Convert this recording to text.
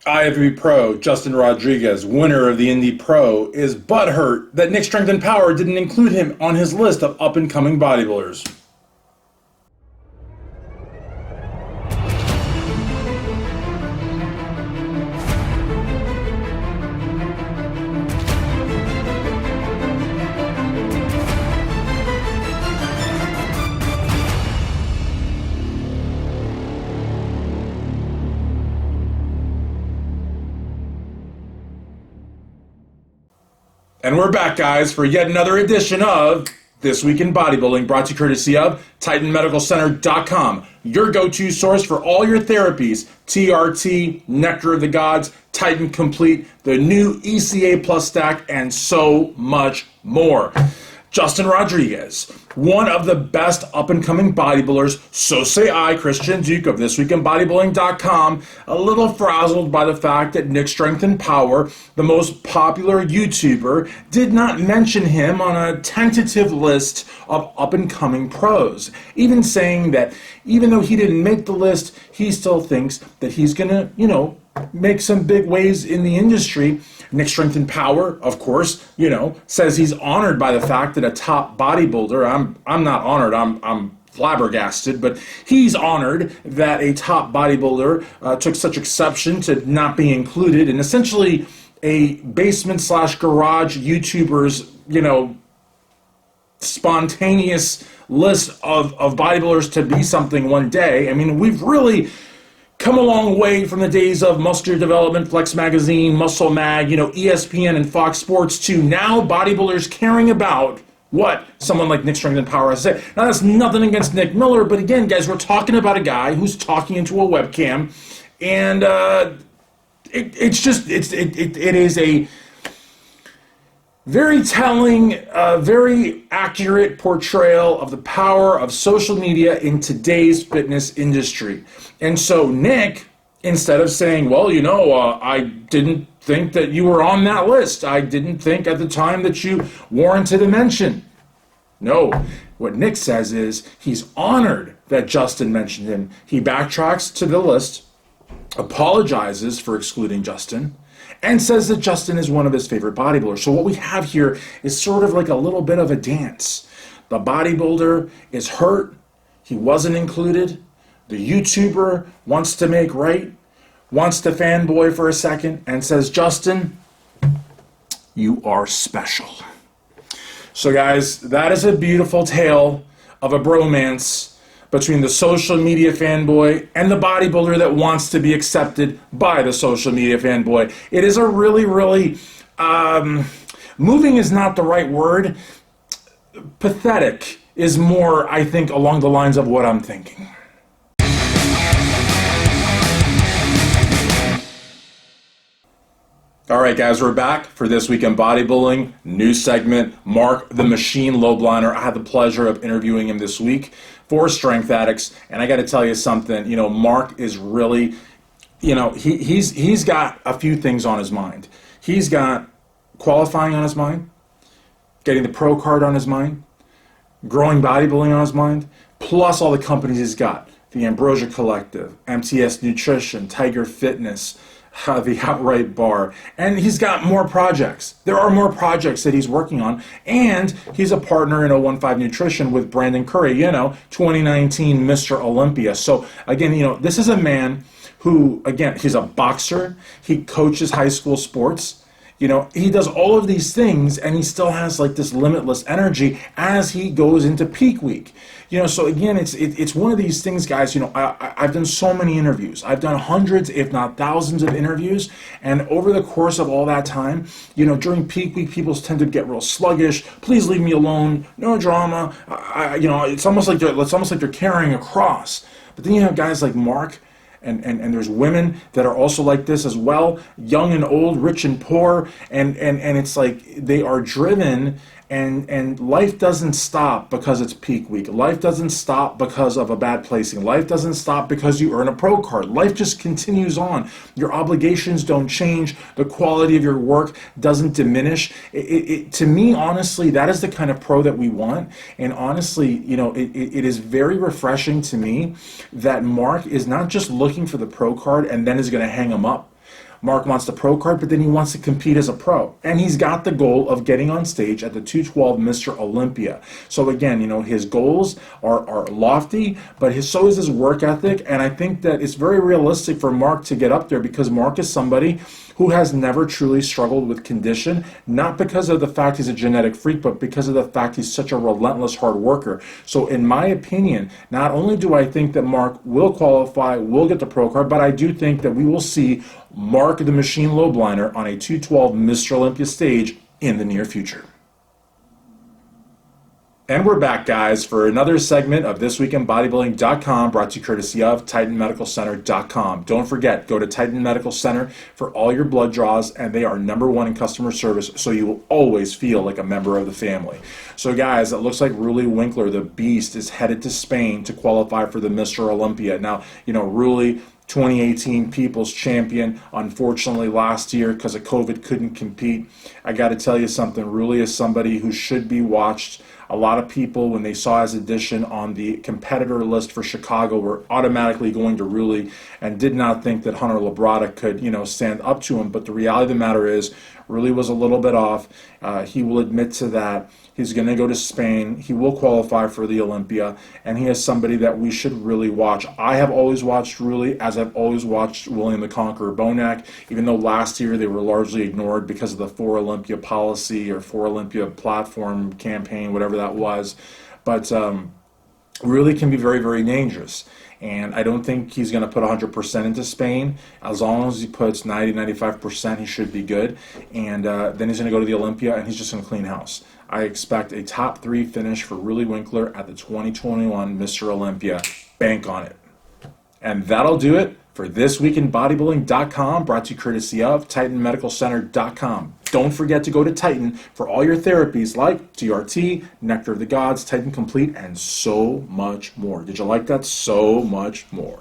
IFBB Pro Justin Rodriguez, winner of the Indy Pro, is butthurt that Nick Strength and Power didn't include him on his list of up-and-coming bodybuilders. And we're back, guys, for yet another edition of This Week in Bodybuilding, brought to you courtesy of TitanMedicalCenter.com, your go-to source for all your therapies: TRT, Nectar of the Gods, Titan Complete, the new ECA Plus stack, and so much more. Justin Rodriguez, one of the best up-and-coming bodybuilders, so say I, Christian Duke of ThisWeekinBodybuilding.com, a little frazzled by the fact that Nick Strength and Power, the most popular YouTuber, did not mention him on a tentative list of up-and-coming pros, even saying that even though he didn't make the list, he still thinks that he's gonna, make some big waves in the industry. Nick Strength and Power, of course, says he's honored by the fact that a top bodybuilder, I'm not honored, I'm flabbergasted, but he's honored that a top bodybuilder took such exception to not be included in essentially a basement/garage YouTuber's, spontaneous list of bodybuilders to be something one day. I mean, we've really come a long way from the days of Muscular Development, Flex Magazine, Muscle Mag, ESPN and Fox Sports, to now bodybuilders caring about what someone like Nick Strength and Power has to say. Now, that's nothing against Nick Miller, but again, guys, we're talking about a guy who's talking into a webcam, and it is a very telling, very accurate portrayal of the power of social media in today's fitness industry. And so Nick, instead of saying, well, I didn't think that you were on that list. I didn't think at the time that you warranted a mention. No, what Nick says is he's honored that Justin mentioned him. He backtracks to the list, apologizes for excluding Justin, and says that Justin is one of his favorite bodybuilders. So what we have here is sort of like a little bit of a dance. The bodybuilder is hurt. He wasn't included. The YouTuber wants to make right, wants to fanboy for a second, and says, Justin, you are special. So guys, that is a beautiful tale of a bromance between the social media fanboy and the bodybuilder that wants to be accepted by the social media fanboy. It is a really, really, moving is not the right word. Pathetic is more, I think, along the lines of what I'm thinking. All right, guys, we're back for This Week in Bodybuilding, new segment. Marc the Machine Lobliner. I had the pleasure of interviewing him this week for Strength Addicts, and I got to tell you something. Marc is really, he's got a few things on his mind. He's got qualifying on his mind, getting the pro card on his mind, growing bodybuilding on his mind, plus all the companies he's got: the Ambrosia Collective, MTS Nutrition, Tiger Fitness, the Outright Bar, and he's got more projects. There are more projects that he's working on, and he's a partner in 015 Nutrition with Brandon Curry, 2019 Mr. Olympia. So again, this is a man who, again, he's a boxer. He coaches high school sports. He does all of these things, and he still has like this limitless energy as he goes into peak week. So again, it's one of these things, guys. I've done so many interviews. I've done hundreds, if not thousands, of interviews, and over the course of all that time, during peak week, people tend to get real sluggish. Please leave me alone. No drama. It's almost like they're carrying a cross. But then you have guys like Marc. And there's women that are also like this as well, young and old, rich and poor, and it's like they are driven, and life doesn't stop because it's peak week. Life doesn't stop because of a bad placing. Life doesn't stop because you earn a pro card. Life just continues on. Your obligations don't change. The quality of your work doesn't diminish. To me, honestly, that is the kind of pro that we want. And honestly, it is very refreshing to me that Marc is not just looking for the pro card and then is going to hang them up. Marc wants the pro card, but then he wants to compete as a pro. And he's got the goal of getting on stage at the 212 Mr. Olympia. So again, his goals are lofty, but so is his work ethic. And I think that it's very realistic for Marc to get up there, because Marc is somebody who has never truly struggled with condition, not because of the fact he's a genetic freak, but because of the fact he's such a relentless hard worker. So in my opinion, not only do I think that Marc will qualify, will get the pro card, but I do think that we will see Marc the Machine Lobliner on a 212 Mr. Olympia stage in the near future. And we're back, guys, for another segment of This Week in Bodybuilding.com, brought to you courtesy of TitanMedicalCenter.com. Don't forget, go to Titan Medical Center for all your blood draws, and they are #1 in customer service, so you will always feel like a member of the family. So, guys, it looks like Roelly Winklaar, the Beast, is headed to Spain to qualify for the Mr. Olympia. Now, Roelly, 2018 People's Champion, unfortunately last year because of COVID couldn't compete. I got to tell you something, Roelly is somebody who should be watched. A lot of people, when they saw his addition on the competitor list for Chicago, were automatically going to Roelly and did not think that Hunter Labrada could, stand up to him. But the reality of the matter is, Roelly was a little bit off. He will admit to that. He's going to go to Spain. He will qualify for the Olympia, and he is somebody that we should really watch. I have always watched Roelly, as I've always watched William the Conqueror Bonac, even though last year they were largely ignored because of the For Olympia policy or For Olympia platform campaign, whatever that was. But Roelly can be very, very dangerous. And I don't think he's going to put 100% into Spain. As long as he puts 90-95%, he should be good. And then he's going to go to the Olympia, and he's just going to clean house. I expect a top 3 finish for Roelly Winklaar at the 2021 Mr. Olympia. Bank on it. And that'll do it for This Week in Bodybuilding.com, brought to you courtesy of TitanMedicalCenter.com. Don't forget to go to Titan for all your therapies like TRT, Nectar of the Gods, Titan Complete, and so much more. Did you like that? So much more.